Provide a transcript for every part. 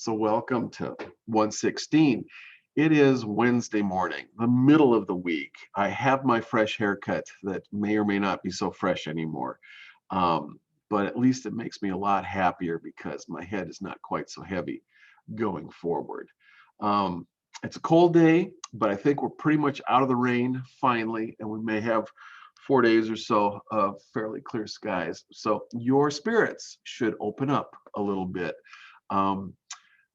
So welcome to 116. It is Wednesday morning, the middle of the week. I have my fresh haircut that may or may not be so fresh anymore. Um, but at least it makes me a lot happier because my head is not quite so heavy going forward. Um, it's a cold day, but I think we're pretty much out of the rain finally, and we may have 4 days or so of fairly clear skies. So your spirits should open up a little bit. Um,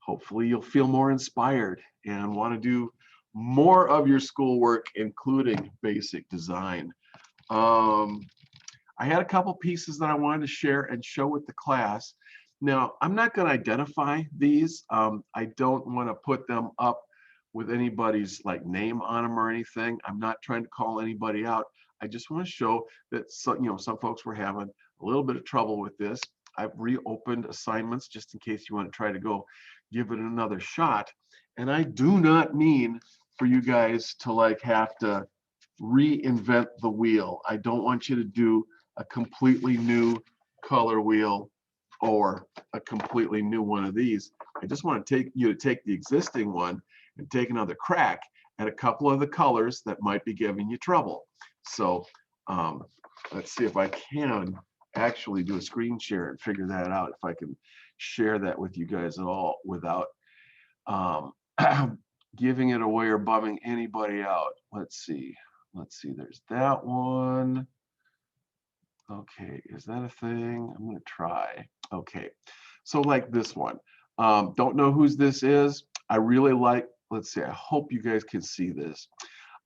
Hopefully you'll feel more inspired and want to do more of your schoolwork, including basic design. Um, I had a couple pieces that I wanted to share and show with the class. Now, I'm not going to identify these. I don't want to put them up with anybody's like name on them or anything. I'm not trying to call anybody out. I just want to show that some folks were having a little bit of trouble with this. I've reopened assignments just in case you want to try to go give it another shot. And I do not mean for you guys to like have to reinvent the wheel. I don't want you to do a completely new color wheel or a completely new one of these. I just want to take the existing one and take another crack at a couple of the colors that might be giving you trouble. So let's see if I can actually do a screen share and figure that out, if I can share that with you guys at all without giving it away or bumming anybody out. Let's see, there's that one. Okay, is that a thing? I'm gonna try. Okay, so like this one, don't know whose this is. I really like, let's see, I hope you guys can see this.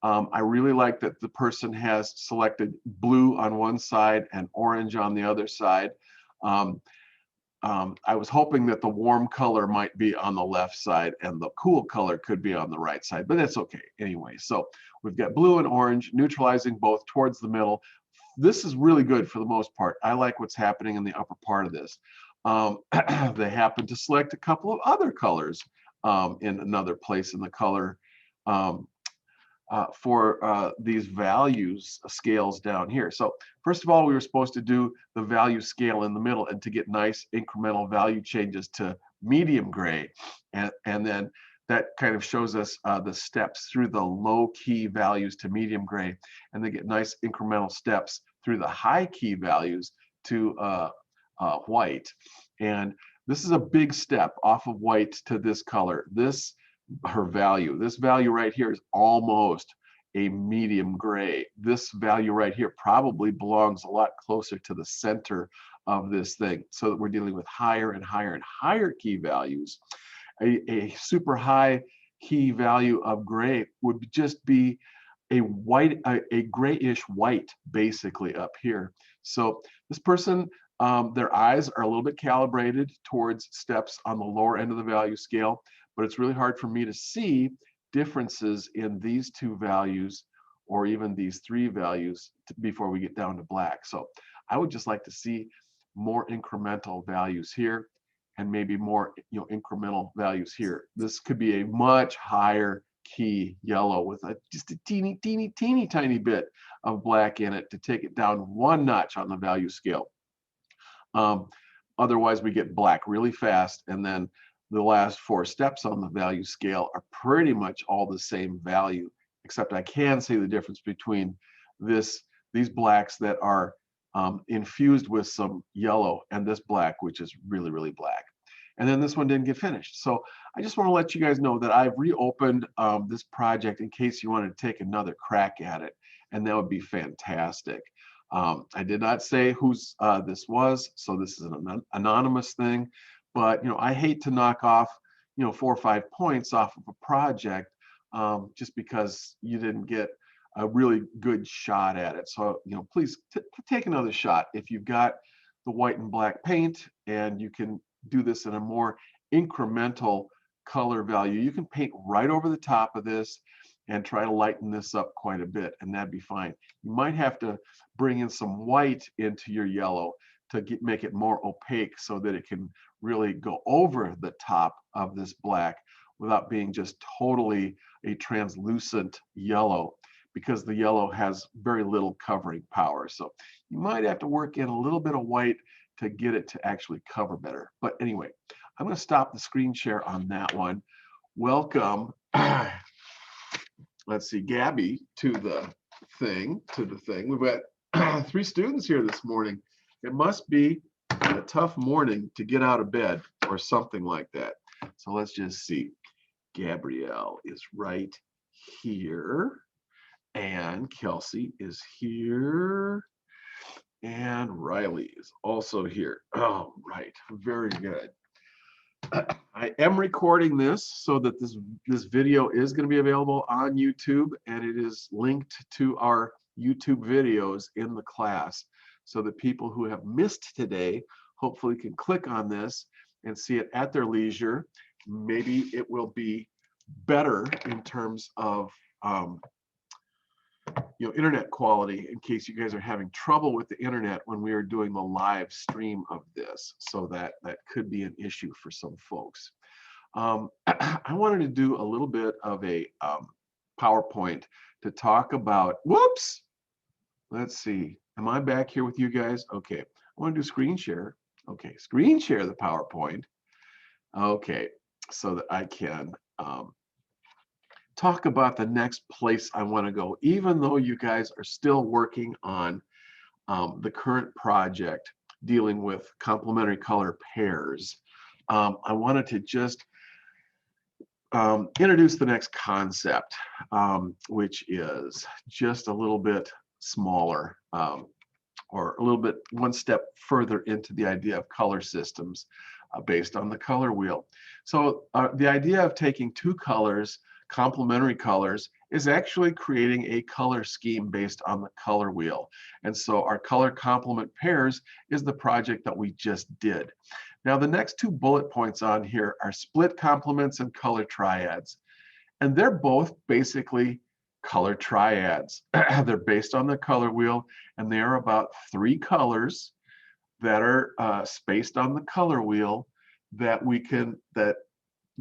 I really like that the person has selected blue on one side and orange on the other side. I was hoping that the warm color might be on the left side and the cool color could be on the right side, but that's okay anyway. So we've got blue and orange neutralizing both towards the middle. This is really good for the most part. I like what's happening in the upper part of this. They happen to select a couple of other colors in another place in the color for these values scales down here. So first of all, we were supposed to do the value scale in the middle and to get nice incremental value changes to medium gray. And then that kind of shows us the steps through the low key values to medium gray, and they get nice incremental steps through the high key values to white. And this is a big step off of white to this color. This value right here is almost a medium gray. This value right here probably belongs a lot closer to the center of this thing, so that we're dealing with higher and higher and higher key values. A super high key value of gray would just be a grayish white basically up here. So this person, their eyes are a little bit calibrated towards steps on the lower end of the value scale, but it's really hard for me to see differences in these two values or even these three values before we get down to black. So I would just like to see more incremental values here and maybe more incremental values here. This could be a much higher key yellow with just a teeny tiny bit of black in it to take it down one notch on the value scale. Otherwise we get black really fast, and then the last four steps on the value scale are pretty much all the same value, except I can see the difference between these blacks that are infused with some yellow and this black, which is really black. And then this one didn't get finished. So I just want to let you guys know that I've reopened this project in case you wanted to take another crack at it, and that would be fantastic. I did not say whose this was, so this is an anonymous thing. But I hate to knock off 4 or 5 points off of a project just because you didn't get a really good shot at it. So please take another shot if you've got the white and black paint, and you can do this in a more incremental color value. You can paint right over the top of this and try to lighten this up quite a bit, and that'd be fine. You might have to bring in some white into your yellow to make it more opaque so that it can really go over the top of this black without being just totally a translucent yellow, because the yellow has very little covering power. So you might have to work in a little bit of white to get it to actually cover better. But anyway, I'm going to stop the screen share on that one. Welcome, let's see, Gabby to the thing. We've got 3 students here this morning. It must be a tough morning to get out of bed or something like that. So let's just see. Gabrielle is right here, and Kelsey is here, and Riley is also here. Oh, right, very good. I am recording this so that this video is going to be available on YouTube, and it is linked to our YouTube videos in the class, so that people who have missed today hopefully can click on this and see it at their leisure. Maybe it will be better in terms of internet quality, in case you guys are having trouble with the internet when we are doing the live stream of this. So that could be an issue for some folks. I wanted to do a little bit of a PowerPoint to talk about, whoops, let's see, am I back here with you guys? Okay, I want to do screen share. Okay, screen share the PowerPoint. Okay, so that I can talk about the next place I want to go, even though you guys are still working on the current project dealing with complementary color pairs. I wanted to just introduce the next concept, which is just a little bit smaller, or a little bit one step further into the idea of color systems based on the color wheel. So the idea of taking 2 colors, complementary colors, is actually creating a color scheme based on the color wheel. And so our color complement pairs is the project that we just did. Now the next 2 bullet points on here are split complements and color triads. And they're both basically color triads. They're based on the color wheel, and they are about 3 colors that are spaced on the color wheel that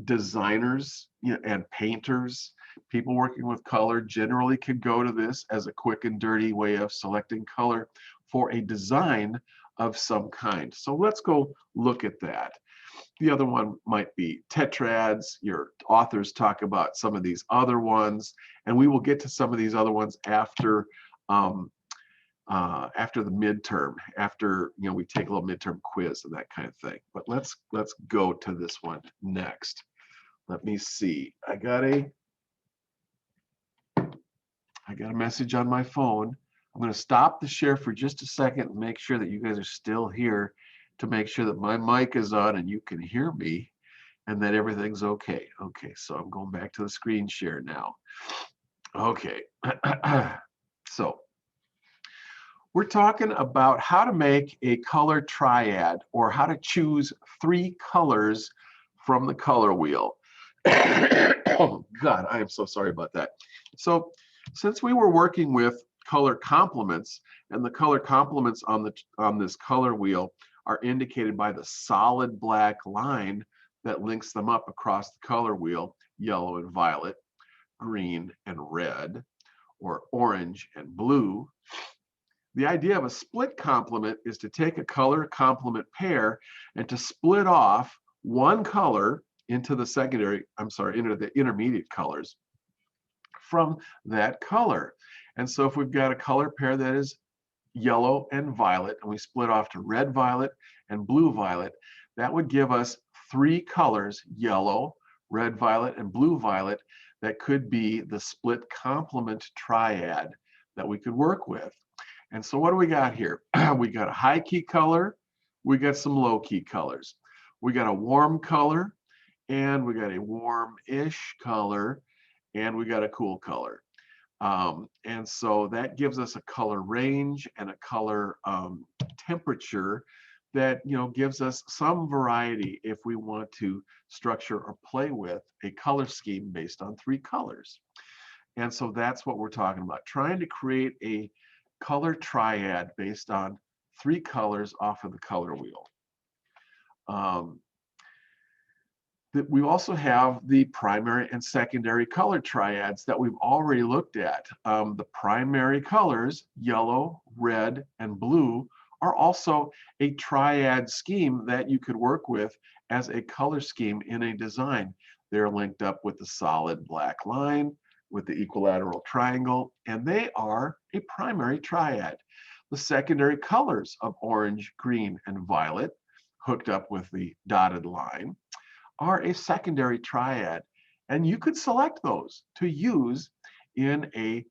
designers and painters, people working with color, generally can go to this as a quick and dirty way of selecting color for a design of some kind. So let's go look at that. The other one might be tetrads. Your authors talk about some of these other ones, and we will get to some of these other ones after the midterm, after we take a little midterm quiz and that kind of thing. But let's go to this one next. Let me see. I got a message on my phone. I'm going to stop the share for just a second and make sure that you guys are still here, to make sure that my mic is on and you can hear me and that everything's okay. Okay, so I'm going back to the screen share now. Okay, so we're talking about how to make a color triad, or how to choose 3 colors from the color wheel. Oh God, I am so sorry about that. So since we were working with color complements, and the color complements on this color wheel are indicated by the solid black line that links them up across the color wheel, yellow and violet, green and red, or orange and blue. The idea of a split complement is to take a color complement pair and to split off one color into the intermediate colors from that color. And so if we've got a color pair that is yellow and violet, and we split off to red violet and blue violet, that would give us 3 colors, yellow, red violet, and blue violet, that could be the split complement triad that we could work with. And so what do we got here? We got a high key color, we got some low key colors. We got a warm color, and we got a warm-ish color, and we got a cool color. And so that gives us a color range and a color temperature that gives us some variety if we want to structure or play with a color scheme based on 3 colors. And so that's what we're talking about, trying to create a color triad based on 3 colors off of the color wheel. We also have the primary and secondary color triads that we've already looked at. The primary colors, yellow, red, and blue, are also a triad scheme that you could work with as a color scheme in a design. They're linked up with the solid black line, with the equilateral triangle, and they are a primary triad. The secondary colors of orange, green, and violet, hooked up with the dotted line, are a secondary triad, and you could select those to use in a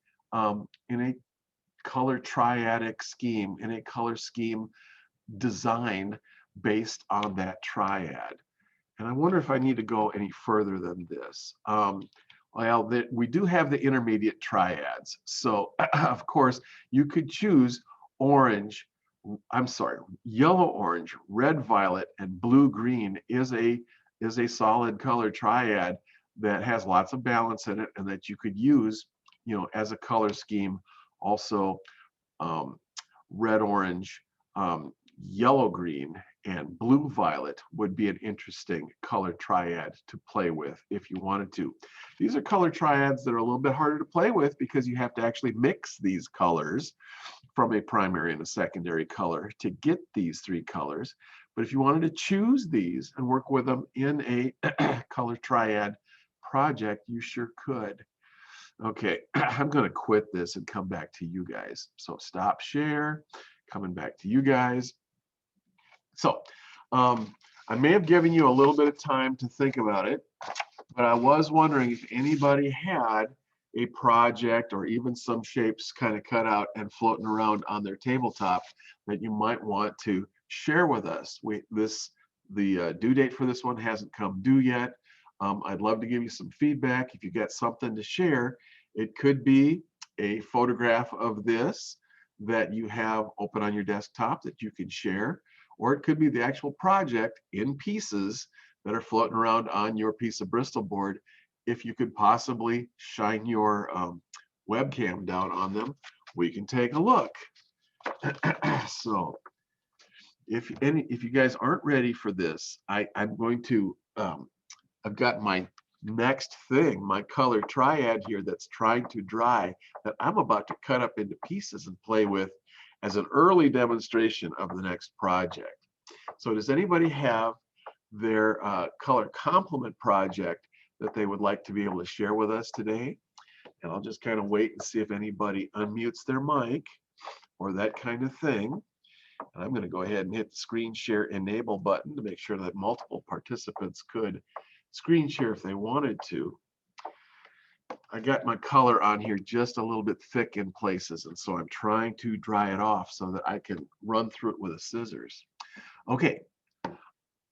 color triadic scheme, in a color scheme design based on that triad. And I wonder if I need to go any further than this. Well, we do have the intermediate triads. So of course, you could choose orange, I'm sorry, yellow, orange, red, violet, and blue, green is a solid color triad that has lots of balance in it and that you could use, as a color scheme. Also, red, orange, yellow, green, and blue, violet would be an interesting color triad to play with if you wanted to. These are color triads that are a little bit harder to play with because you have to actually mix these colors from a primary and a secondary color to get these three colors. But if you wanted to choose these and work with them in a color triad project, you sure could. Okay, I'm going to quit this and come back to you guys. So stop share, coming back to you guys. So I may have given you a little bit of time to think about it, but I was wondering if anybody had a project or even some shapes kind of cut out and floating around on their tabletop that you might want to share with us. The due date for this one hasn't come due yet. I'd love to give you some feedback. If you got something to share, it could be a photograph of this that you have open on your desktop that you can share, or it could be the actual project in pieces that are floating around on your piece of Bristol board. If you could possibly shine your webcam down on them, we can take a look. So if you guys aren't ready for this, I'm going to, I've got my next thing, my color triad here that's trying to dry, that I'm about to cut up into pieces and play with as an early demonstration of the next project. So does anybody have their color complement project that they would like to be able to share with us today? And I'll just kind of wait and see if anybody unmutes their mic or that kind of thing. And I'm going to go ahead and hit the screen share enable button to make sure that multiple participants could screen share if they wanted to. I got my color on here just a little bit thick in places, and so I'm trying to dry it off so that I can run through it with a scissors. Okay,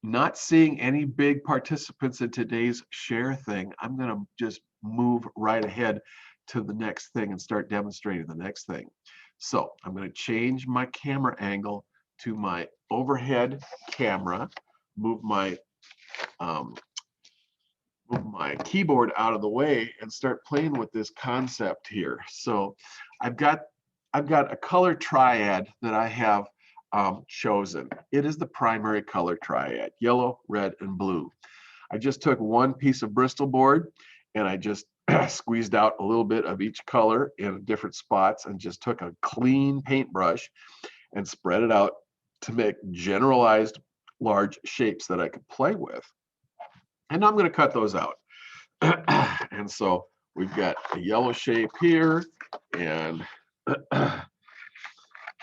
not seeing any big participants in today's share thing, I'm going to just move right ahead to the next thing and start demonstrating the next thing. So I'm going to change my camera angle to my overhead camera, move my keyboard out of the way and start playing with this concept here. So I've got a color triad that I have chosen. It is the primary color triad, yellow, red, and blue. I just took one piece of Bristol board and I just squeezed out a little bit of each color in different spots and just took a clean paintbrush and spread it out to make generalized large shapes that I could play with. And I'm going to cut those out. And so we've got a yellow shape here. And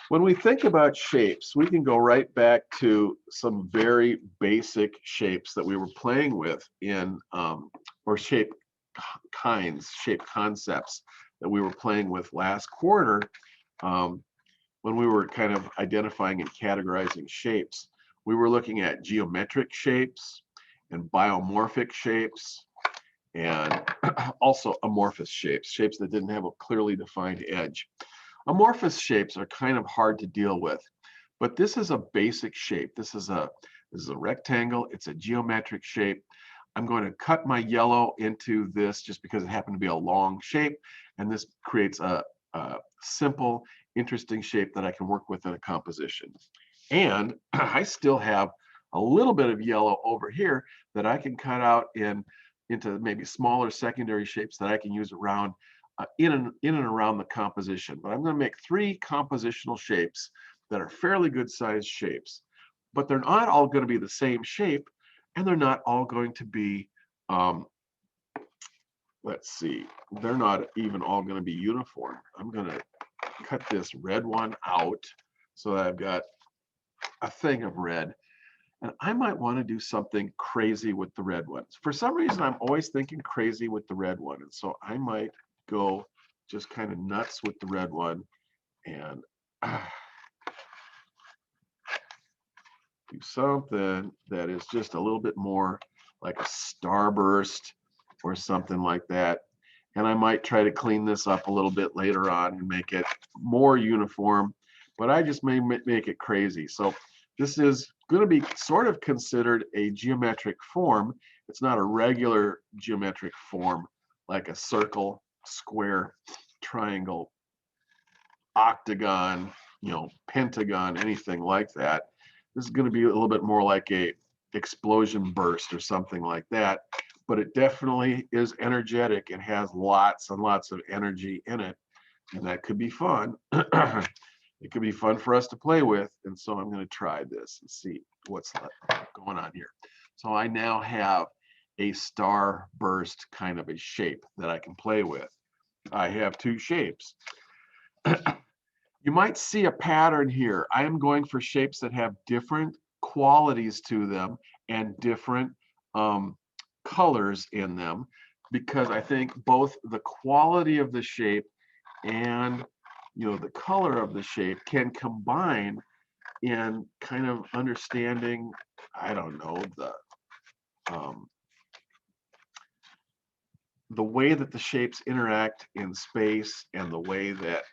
when we think about shapes, we can go right back to some very basic shapes that we were playing with in, or shape concepts that we were playing with last quarter when we were kind of identifying and categorizing shapes. We were looking at geometric shapes and biomorphic shapes and also amorphous shapes, shapes that didn't have a clearly defined edge. Amorphous shapes are kind of hard to deal with, but this is a basic shape. This is a rectangle. It's a geometric shape. I'm going to cut my yellow into this just because it happened to be a long shape, and this creates a simple, interesting shape that I can work with in a composition. And I still have a little bit of yellow over here that I can cut out into maybe smaller secondary shapes that I can use around in and around the composition. But I'm going to make 3 compositional shapes that are fairly good sized shapes, but they're not all going to be the same shape. and they're not all going to be, let's see, they're not even all going to be uniform. I'm going to cut this red one out so that I've got a thing of red. And I might want to do something crazy with the red ones. For some reason, I'm always thinking crazy with the red one. And so I might go just kind of nuts with the red one and do something that is just a little bit more like a starburst or something like that. And I might try to clean this up a little bit later on and make it more uniform, but I just may make it crazy. So this is going to be sort of considered a geometric form. It's not a regular geometric form like a circle, square, triangle, octagon, pentagon, anything like that. This is going to be a little bit more like a explosion burst or something like that, but it definitely is energetic. It has lots and lots of energy in it, and that could be fun. It could be fun for us to play with, and so I'm going to try this and see what's going on here. So I now have a star burst kind of a shape that I can play with. I have two shapes. You might see a pattern here. I am going for shapes that have different qualities to them and different colors in them, because I think both the quality of the shape and the color of the shape can combine in kind of understanding, I don't know, the way that the shapes interact in space and the way that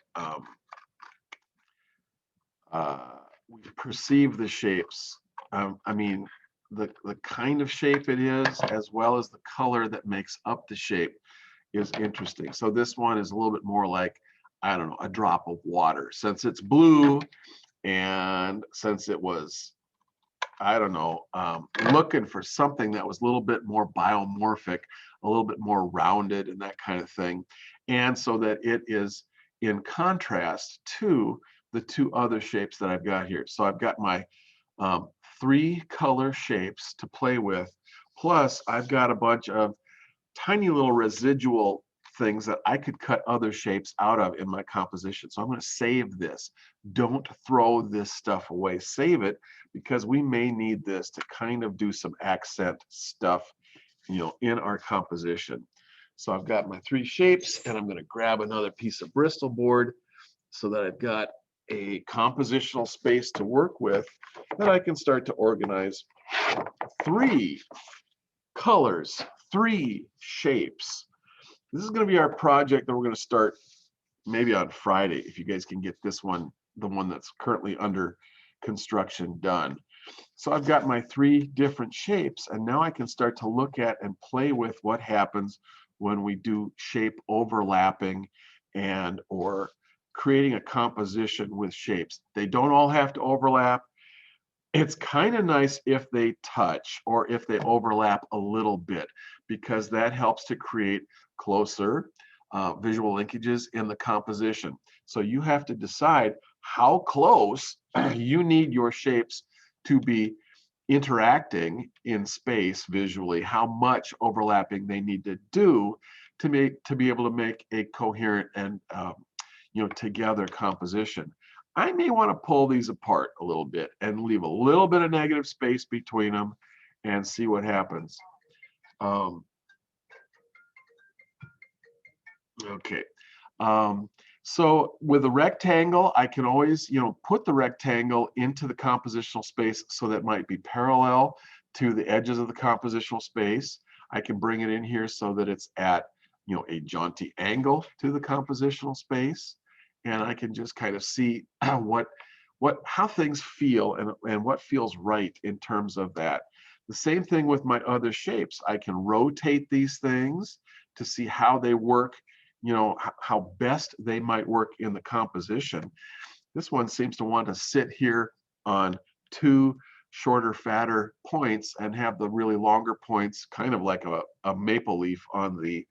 we perceive the shapes. I mean, the kind of shape it is, as well as the color that makes up the shape, is interesting. So this one is a little bit more like, I don't know, a drop of water. Since it's blue, and since it was, I don't know, looking for something that was a little bit more biomorphic, a little bit more rounded and that kind of thing. And so that it is in contrast to the two other shapes that I've got here. So I've got my 3 color shapes to play with, plus I've got a bunch of tiny little residual things that I could cut other shapes out of in my composition. So I'm going to save this. Don't throw this stuff away. Save it, because we may need this to kind of do some accent stuff, in our composition. So I've got my 3 shapes, and I'm going to grab another piece of Bristol board so that I've got a compositional space to work with that I can start to organize 3 colors, 3 shapes. This is going to be our project that we're going to start maybe on Friday, if you guys can get this one, the one that's currently under construction, done. So I've got my 3 different shapes, and now I can start to look at and play with what happens when we do shape overlapping and or creating a composition with shapes. They don't all have to overlap. It's kind of nice if they touch or if they overlap a little bit, because that helps to create closer visual linkages in the composition. So you have to decide how close you need your shapes to be interacting in space visually, how much overlapping they need to do to be able to make a coherent and together composition. I may want to pull these apart a little bit and leave a little bit of negative space between them and see what happens. Okay. So with a rectangle, I can always, put the rectangle into the compositional space so that it might be parallel to the edges of the compositional space. I can bring it in here so that it's at, a jaunty angle to the compositional space. And I can just kind of see how things feel and what feels right in terms of that. The same thing with my other shapes. I can rotate these things to see how they work, how best they might work in the composition. This one seems to want to sit here on 2 shorter, fatter points and have the really longer points, kind of like a maple leaf on the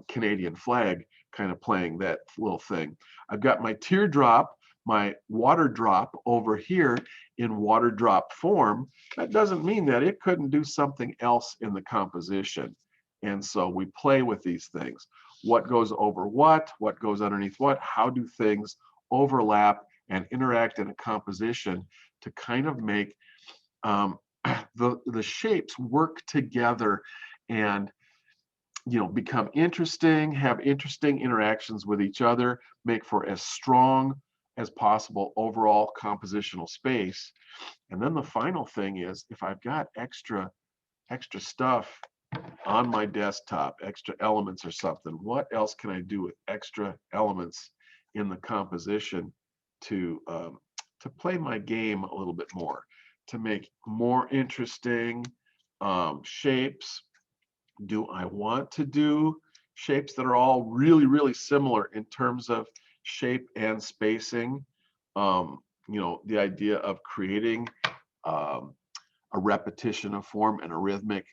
Canadian flag, kind of playing that little thing. I've got my teardrop, my water drop over here in water drop form, that doesn't mean that it couldn't do something else in the composition. And so we play with these things. What goes over what goes underneath what, how do things overlap and interact in a composition to kind of make the shapes work together and become interesting, have interesting interactions with each other, make for as strong as possible overall compositional space. And then the final thing is, if I've got extra stuff on my desktop, extra elements or something, what else can I do with extra elements in the composition to play my game a little bit more, to make more interesting shapes? Do I want to do shapes that are all really, really similar in terms of shape and spacing? The idea of creating a repetition of form and a rhythmic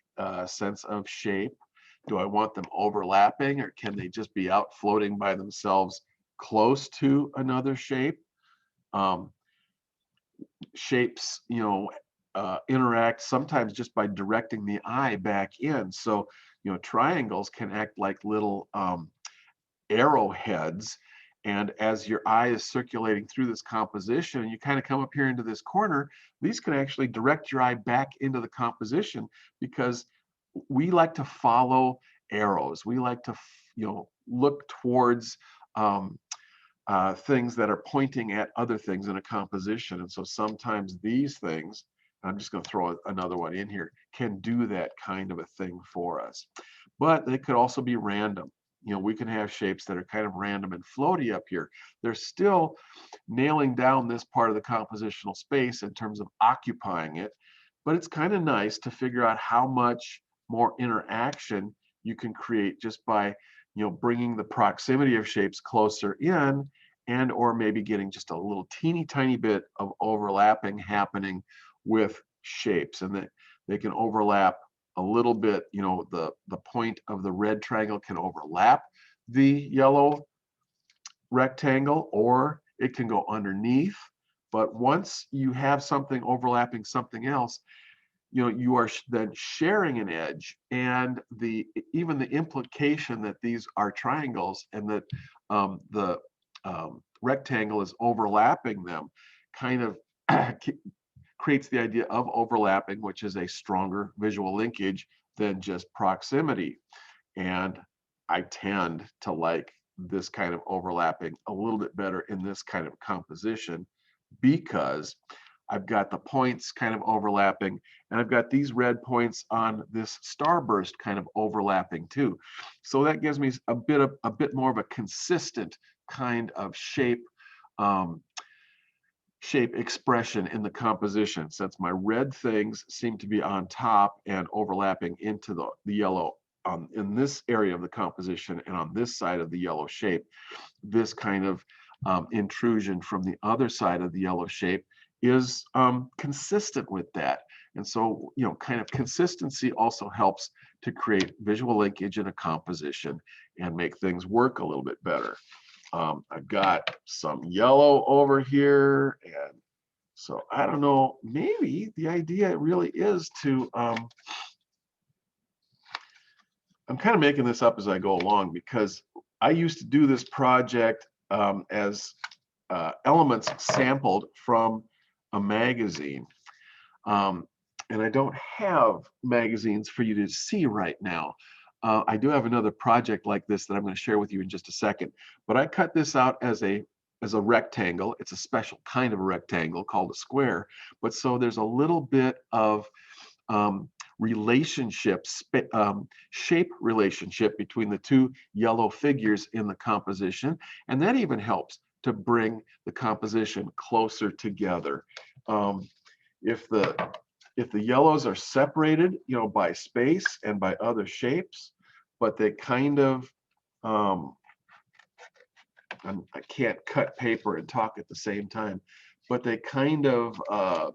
sense of shape. Do I want them overlapping, or can they just be out floating by themselves close to another shape? Shapes, interact sometimes just by directing the eye back in. So, triangles can act like little arrowheads. And as your eye is circulating through this composition, you kind of come up here into this corner, these can actually direct your eye back into the composition, because we like to follow arrows. We like to, look towards things that are pointing at other things in a composition. And so sometimes these things, I'm just going to throw another one in here, can do that kind of a thing for us. But they could also be random. We can have shapes that are kind of random and floaty up here. They're still nailing down this part of the compositional space in terms of occupying it, but it's kind of nice to figure out how much more interaction you can create just by bringing the proximity of shapes closer in, and or maybe getting just a little teeny tiny bit of overlapping happening with shapes. And that they can overlap a little bit, the point of the red triangle can overlap the yellow rectangle, or it can go underneath. But once you have something overlapping something else, you are then sharing an edge, and even the implication that these are triangles and that the rectangle is overlapping them kind of creates the idea of overlapping, which is a stronger visual linkage than just proximity. And I tend to like this kind of overlapping a little bit better in this kind of composition, because I've got the points kind of overlapping, and I've got these red points on this starburst kind of overlapping too. So that gives me a bit more of a consistent kind of shape expression in the composition, since my red things seem to be on top and overlapping into the yellow in this area of the composition, and on this side of the yellow shape, this kind of intrusion from the other side of the yellow shape is consistent with that. And so, kind of consistency also helps to create visual linkage in a composition and make things work a little bit better. I've got some yellow over here, and so I don't know, maybe the idea really is to, I'm kind of making this up as I go along, because I used to do this project as elements sampled from a magazine. And I don't have magazines for you to see right now. I do have another project like this that I'm going to share with you in just a second. But I cut this out as a rectangle. It's a special kind of a rectangle called a square. But so there's a little bit of shape relationship between the two yellow figures in the composition. And that even helps to bring the composition closer together. If the yellows are separated, by space and by other shapes, but they kind of, I can't cut paper and talk at the same time, but they kind of are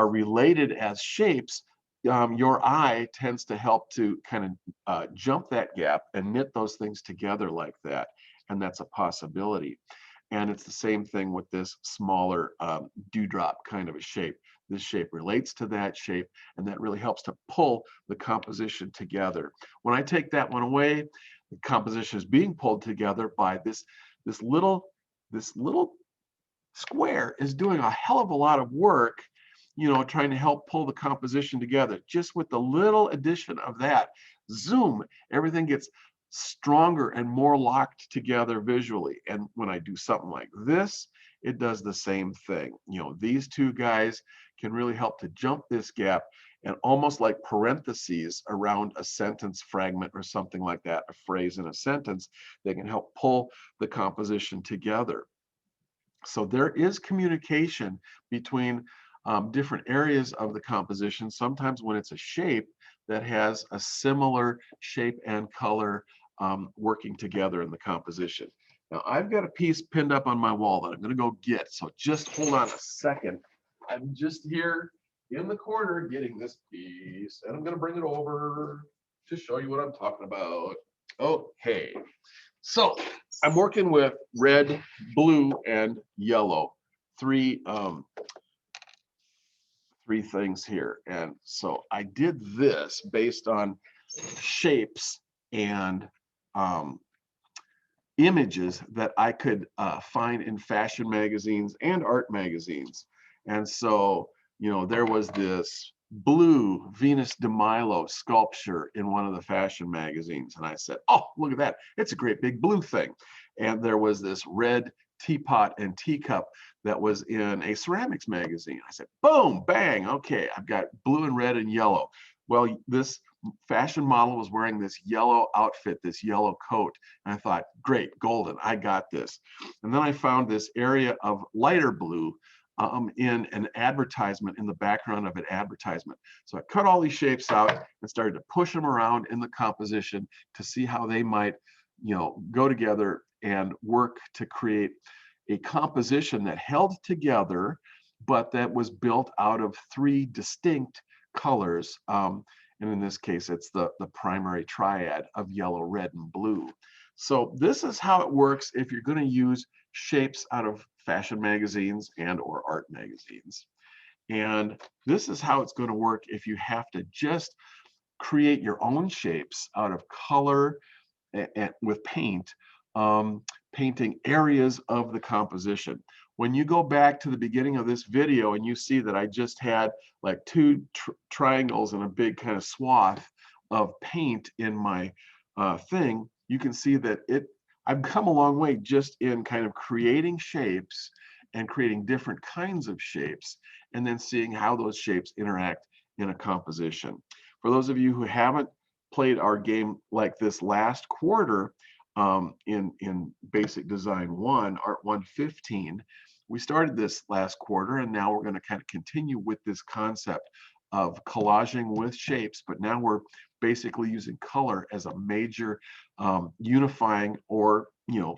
related as shapes, your eye tends to help to kind of jump that gap and knit those things together like that. And that's a possibility. And it's the same thing with this smaller dewdrop kind of a shape. This shape relates to that shape, and that really helps to pull the composition together. When I take that one away, the composition is being pulled together by this little square is doing a hell of a lot of work, trying to help pull the composition together. Just with the little addition of that, zoom, everything gets stronger and more locked together visually. And when I do something like this, it does the same thing. These two guys can really help to jump this gap, and almost like parentheses around a sentence fragment or something like that, a phrase in a sentence, they can help pull the composition together. So there is communication between different areas of the composition, sometimes when it's a shape that has a similar shape and color working together in the composition. Now I've got a piece pinned up on my wall that I'm going to go get, so just hold on a second. I'm just here in the corner getting this piece, and I'm going to bring it over to show you what I'm talking about. Okay. So I'm working with red, blue, and yellow, three things here. And so I did this based on shapes and images that I could find in fashion magazines and art magazines. And so, there was this blue Venus de Milo sculpture in one of the fashion magazines. And I said, oh, look at that. It's a great big blue thing. And there was this red teapot and teacup that was in a ceramics magazine. I said, boom, bang. Okay, I've got blue and red and yellow. Well, this fashion model was wearing this yellow outfit, this yellow coat. And I thought, great, golden, I got this. And then I found this area of lighter blue in an advertisement, in the background of an advertisement. So I cut all these shapes out and started to push them around in the composition to see how they might, go together and work to create a composition that held together, but that was built out of three distinct colors. And in this case, it's the primary triad of yellow, red, and blue. So this is how it works if you're going to use shapes out of fashion magazines and or art magazines. And this is how it's going to work if you have to just create your own shapes out of color and with paint, painting areas of the composition. When you go back to the beginning of this video and you see that I just had like two triangles and a big kind of swath of paint in my thing, you can see that I've come a long way just in kind of creating shapes and creating different kinds of shapes, and then seeing how those shapes interact in a composition. For those of you who haven't played our game like this last quarter, in Basic Design 1, Art 115, we started this last quarter, and now we're going to kind of continue with this concept of collaging with shapes, but now we're basically using color as a major unifying or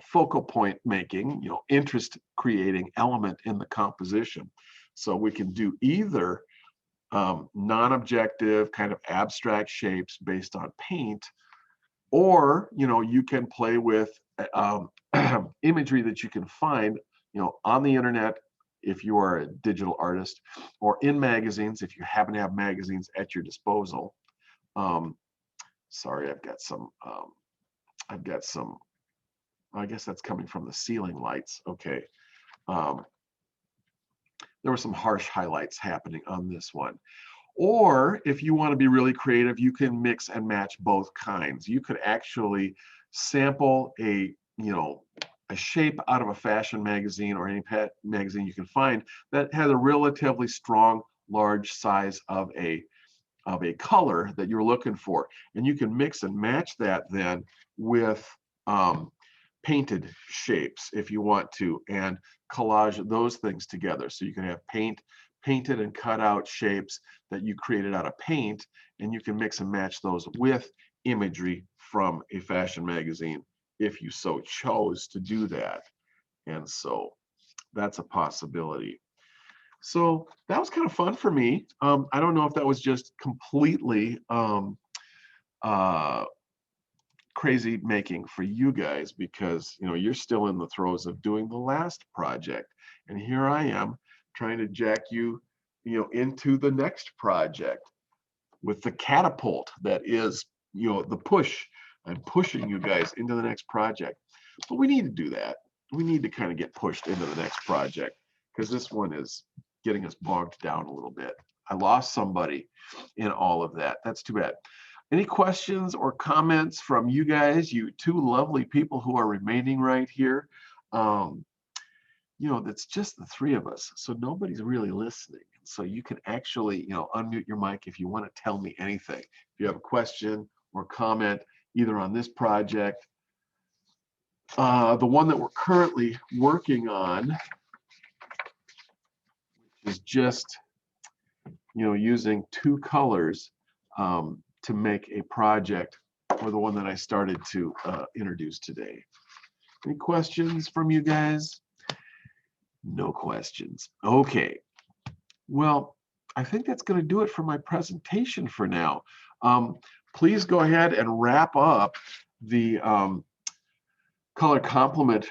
focal point making, interest creating element in the composition. So we can do either non-objective kind of abstract shapes based on paint, or you can play with imagery that you can find on the internet if you are a digital artist, or in magazines if you happen to have magazines at your disposal. Sorry, I've got some, I guess that's coming from the ceiling lights. Okay. There were some harsh highlights happening on this one. Or if you want to be really creative, you can mix and match both kinds. You could actually sample a shape out of a fashion magazine or any magazine you can find that has a relatively strong, large size of a color that you're looking for. And you can mix and match that then with painted shapes if you want to, and collage those things together. So you can have painted and cut out shapes that you created out of paint, and you can mix and match those with imagery from a fashion magazine if you so chose to do that. And so that's a possibility. So that was kind of fun for me. I don't know if that was just completely crazy making for you guys because, you know, you're still in the throes of doing the last project. And here I am trying to jack you, you know, into the next project with the catapult that is, you know, the push. I'm pushing you guys into the next project. But we need to do that. We need to kind of get pushed into the next project because this one is getting us bogged down a little bit. I lost somebody in all of that. That's too bad. Any questions or comments from you guys, you two lovely people who are remaining right here? You know, that's just the three of us, so nobody's really listening. So you can actually, you know, unmute your mic if you want to tell me anything. If you have a question or comment, either on this project, the one that we're currently working on, is just, you know, using two colors to make a project, or the one that I started to introduce today. Any questions from you guys? No questions. Okay. Well, I think that's going to do it for my presentation for now. Please go ahead and wrap up the color complement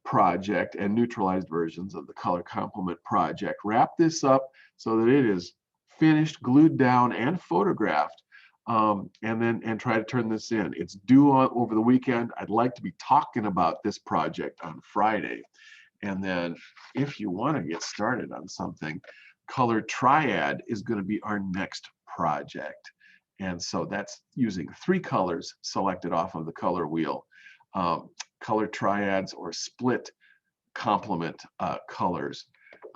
project and neutralized versions of the color complement project. Wrap this up so that it is finished, glued down, and photographed, and try to turn this in. It's due over the weekend. I'd like to be talking about this project on Friday. And then if you want to get started on something, Color Triad is going to be our next project. And so that's using 3 colors selected off of the color wheel. Color triads or split complement colors.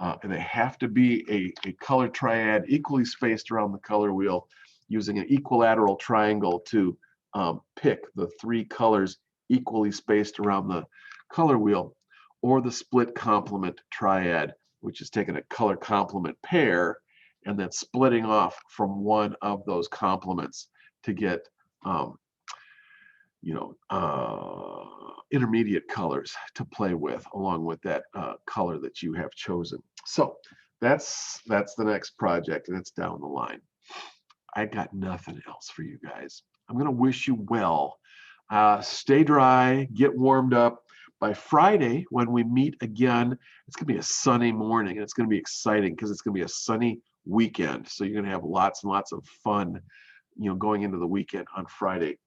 And they have to be a color triad equally spaced around the color wheel, using an equilateral triangle to pick the 3 colors equally spaced around the color wheel, or the split complement triad, which is taking a color complement pair and then splitting off from one of those complements to get intermediate colors to play with along with that color that you have chosen. So that's the next project, and it's down the line. I got nothing else for you guys. I'm going to wish you well. Stay dry, get warmed up. By Friday, when we meet again, it's going to be a sunny morning, and it's going to be exciting because it's going to be a sunny weekend. So you're going to have lots and lots of fun, you know, going into the weekend on Friday.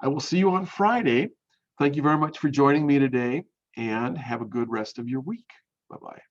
I will see you on Friday. Thank you very much for joining me today, and have a good rest of your week. Bye-bye.